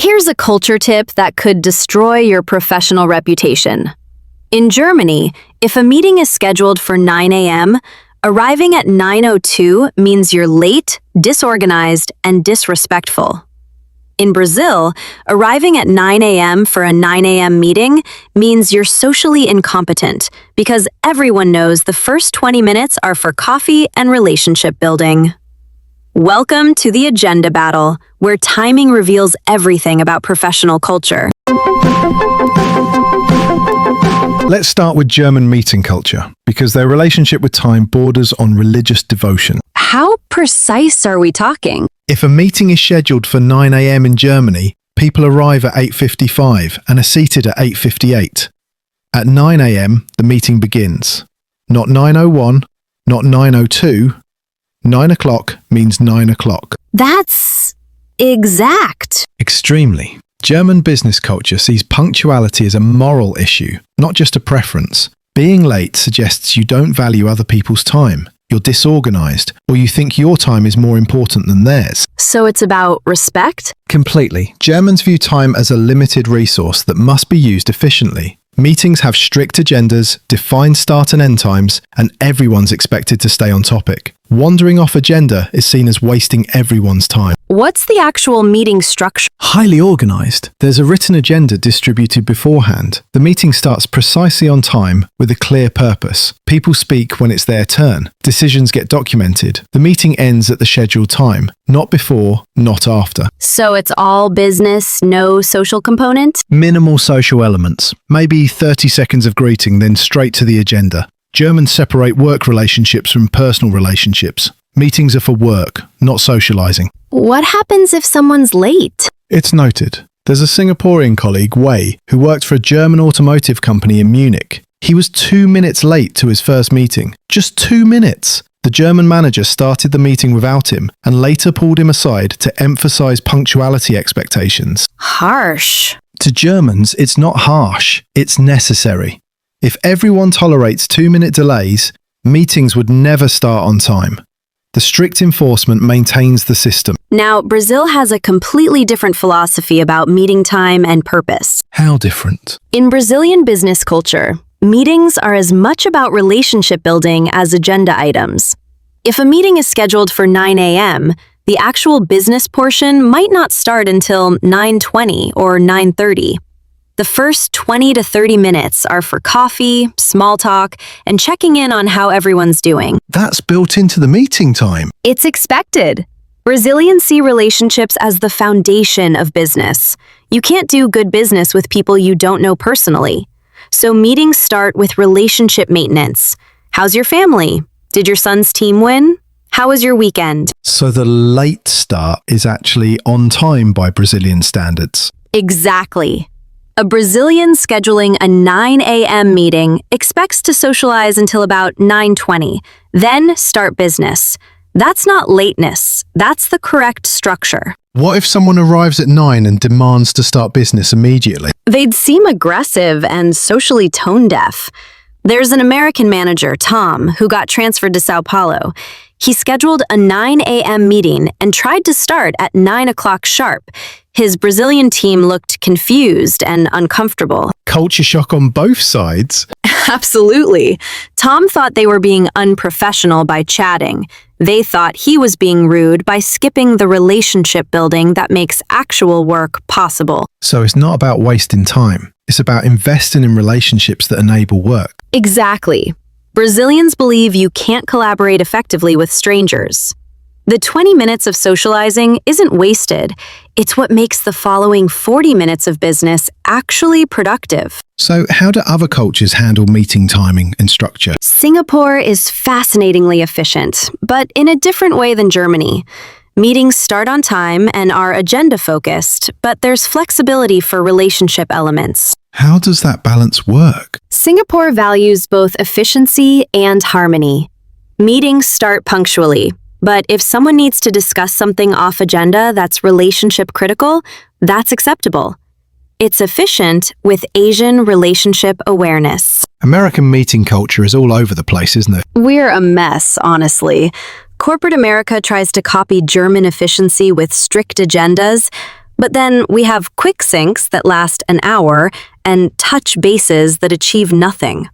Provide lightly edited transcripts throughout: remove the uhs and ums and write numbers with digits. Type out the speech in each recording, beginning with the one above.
Here's a culture tip that could destroy your professional reputation. In Germany, if a meeting is scheduled for 9 a.m., arriving at 9:02 means you're late, disorganized, and disrespectful. In Brazil, arriving at 9 a.m. for a 9 a.m. meeting means you're socially incompetent because everyone knows the first 20 minutes are for coffee and relationship building. Welcome to the Agenda Battle, where timing reveals everything about professional culture. Let's start with German meeting culture, because their relationship with time borders on religious devotion. How precise are we talking? If a meeting is scheduled for 9 a.m. in Germany, people arrive at 8:55 and are seated at 8:58. At 9 a.m., the meeting begins. Not 9:01, not 9:02. 9 o'clock means 9 o'clock. That's exact. Extremely. German business culture sees punctuality as a moral issue, not just a preference. Being late suggests you don't value other people's time, you're disorganized, or you think your time is more important than theirs. So it's about respect? Completely. Germans view time as a limited resource that must be used efficiently. Meetings have strict agendas, defined start and end times, and everyone's expected to stay on topic. Wandering off agenda is seen as wasting everyone's time. What's the actual meeting structure? Highly organized. There's a written agenda distributed beforehand. The meeting starts precisely on time with a clear purpose. People speak when it's their turn. Decisions get documented. The meeting ends at the scheduled time. Not before, not after. So it's all business, no social component? Minimal social elements. Maybe 30 seconds of greeting, then straight to the agenda. Germans separate work relationships from personal relationships. Meetings are for work, not socializing. What happens if someone's late? It's noted. There's a Singaporean colleague, Wei, who worked for a German automotive company in Munich. He was 2 minutes late to his first meeting. Just 2 minutes. The German manager started the meeting without him and later pulled him aside to emphasize punctuality expectations. Harsh. To Germans, it's not harsh, it's necessary. If everyone tolerates 2-minute delays, meetings would never start on time. The strict enforcement maintains the system. Now, Brazil has a completely different philosophy about meeting time and purpose. How different? In Brazilian business culture, meetings are as much about relationship building as agenda items. If a meeting is scheduled for 9 a.m., the actual business portion might not start until 9:20 or 9:30. The first 20 to 30 minutes are for coffee, small talk, and checking in on how everyone's doing. That's built into the meeting time. It's expected. Brazilians see relationships as the foundation of business. You can't do good business with people you don't know personally. So meetings start with relationship maintenance. How's your family? Did your son's team win? How was your weekend? So the late start is actually on time by Brazilian standards. Exactly. A Brazilian scheduling a 9 a.m. meeting expects to socialize until about 9:20, then start business. That's not lateness. That's the correct structure. What if someone arrives at 9 and demands to start business immediately? They'd seem aggressive and socially tone-deaf. There's an American manager, Tom, who got transferred to São Paulo. He scheduled a 9 a.m. meeting and tried to start at 9 o'clock sharp. His Brazilian team looked confused and uncomfortable. Culture shock on both sides. Absolutely. Tom thought they were being unprofessional by chatting. They thought he was being rude by skipping the relationship building that makes actual work possible. So it's not about wasting time. It's about investing in relationships that enable work. Exactly. Brazilians believe you can't collaborate effectively with strangers. The 20 minutes of socializing isn't wasted. It's what makes the following 40 minutes of business actually productive. So how do other cultures handle meeting timing and structure? Singapore is fascinatingly efficient, but in a different way than Germany. Meetings start on time and are agenda-focused, but there's flexibility for relationship elements. How does that balance work? Singapore values both efficiency and harmony. Meetings start punctually, but if someone needs to discuss something off agenda that's relationship critical, that's acceptable. It's efficient with Asian relationship awareness. American meeting culture is all over the place, isn't it? We're a mess, honestly. Corporate America tries to copy German efficiency with strict agendas, But then we have quick syncs that last an hour and touch bases that achieve nothing.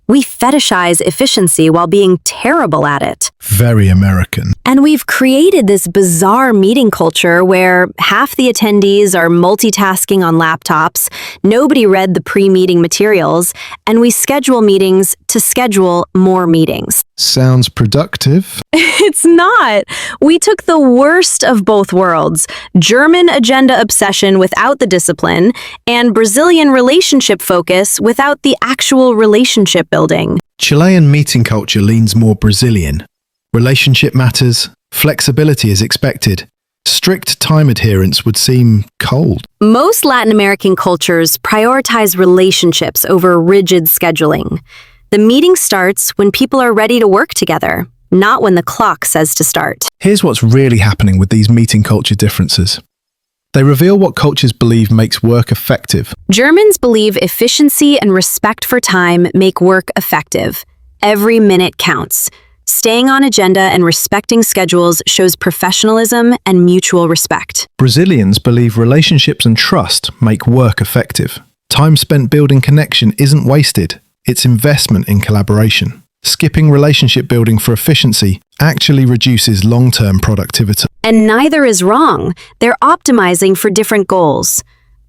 We fetishize efficiency while being terrible at it. Very American. And we've created this bizarre meeting culture where half the attendees are multitasking on laptops, nobody read the pre-meeting materials, and we schedule meetings to schedule more meetings. Sounds productive. It's not. We took the worst of both worlds, German agenda obsession without the discipline, and Brazilian relationship focus without the actual relationship building. Chilean meeting culture leans more Brazilian. Relationship matters, flexibility is expected. Strict time adherence would seem cold. Most Latin American cultures prioritize relationships over rigid scheduling. The meeting starts when people are ready to work together, not when the clock says to start. Here's what's really happening with these meeting culture differences. They reveal what cultures believe makes work effective. Germans believe efficiency and respect for time make work effective. Every minute counts. Staying on agenda and respecting schedules shows professionalism and mutual respect. Brazilians believe relationships and trust make work effective. Time spent building connection isn't wasted, it's investment in collaboration. Skipping relationship building for efficiency actually reduces long-term productivity. And neither is wrong. They're optimizing for different goals.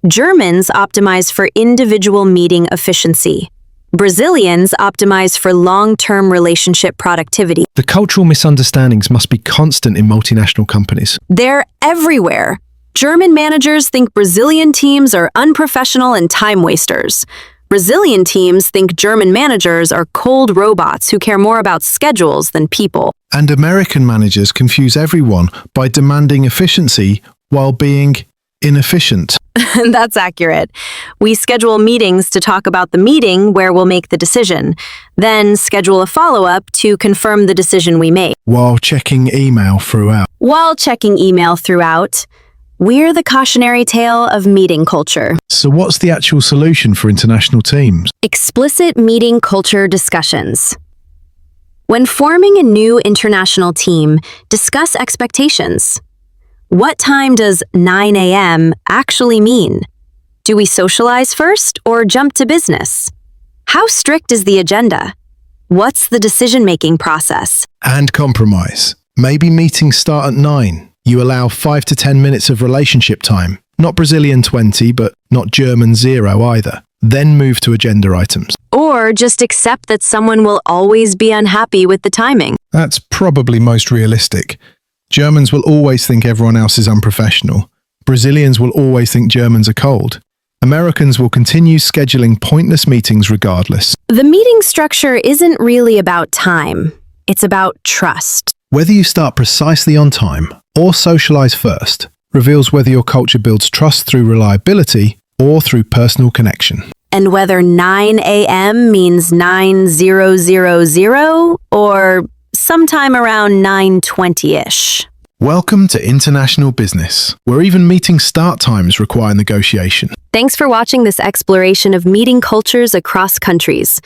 Germans optimize for individual meeting efficiency. Brazilians optimize for long-term relationship productivity. The cultural misunderstandings must be constant in multinational companies. They're everywhere. German managers think Brazilian teams are unprofessional and time wasters. Brazilian teams think German managers are cold robots who care more about schedules than people. And American managers confuse everyone by demanding efficiency while being inefficient. That's accurate. We schedule meetings to talk about the meeting where we'll make the decision, then schedule a follow-up to confirm the decision we made. While checking email throughout. We're the cautionary tale of meeting culture. So what's the actual solution for international teams? Explicit meeting culture discussions. When forming a new international team, discuss expectations. What time does 9 a.m. actually mean? Do we socialize first or jump to business? How strict is the agenda? What's the decision-making process? And compromise. Maybe meetings start at 9. You allow 5 to 10 minutes of relationship time. Not Brazilian 20, but not German 0 either. Then move to agenda items. Or just accept that someone will always be unhappy with the timing. That's probably most realistic. Germans will always think everyone else is unprofessional. Brazilians will always think Germans are cold. Americans will continue scheduling pointless meetings regardless. The meeting structure isn't really about time. It's about trust. Whether you start precisely on time or socialize first reveals whether your culture builds trust through reliability or through personal connection. And whether 9 a.m. means 9000 or sometime around 9:20-ish. Welcome to International Business, where even meeting start times require negotiation. Thanks for watching this exploration of meeting cultures across countries.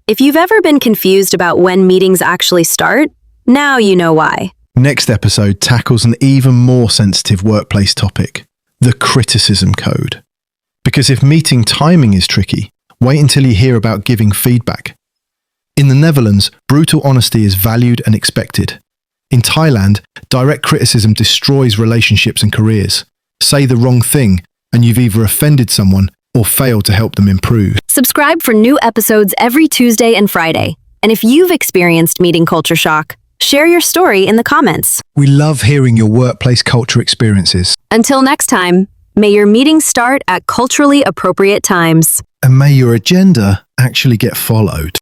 If you've ever been confused about when meetings actually start, now you know why. Next episode tackles an even more sensitive workplace topic, the criticism code. Because if meeting timing is tricky, wait until you hear about giving feedback. In the Netherlands, brutal honesty is valued and expected. In Thailand, direct criticism destroys relationships and careers. Say the wrong thing, and you've either offended someone or failed to help them improve. Subscribe for new episodes every Tuesday and Friday. And if you've experienced meeting culture shock, share your story in the comments. We love hearing your workplace culture experiences. Until next time, may your meetings start at culturally appropriate times. And may your agenda actually get followed.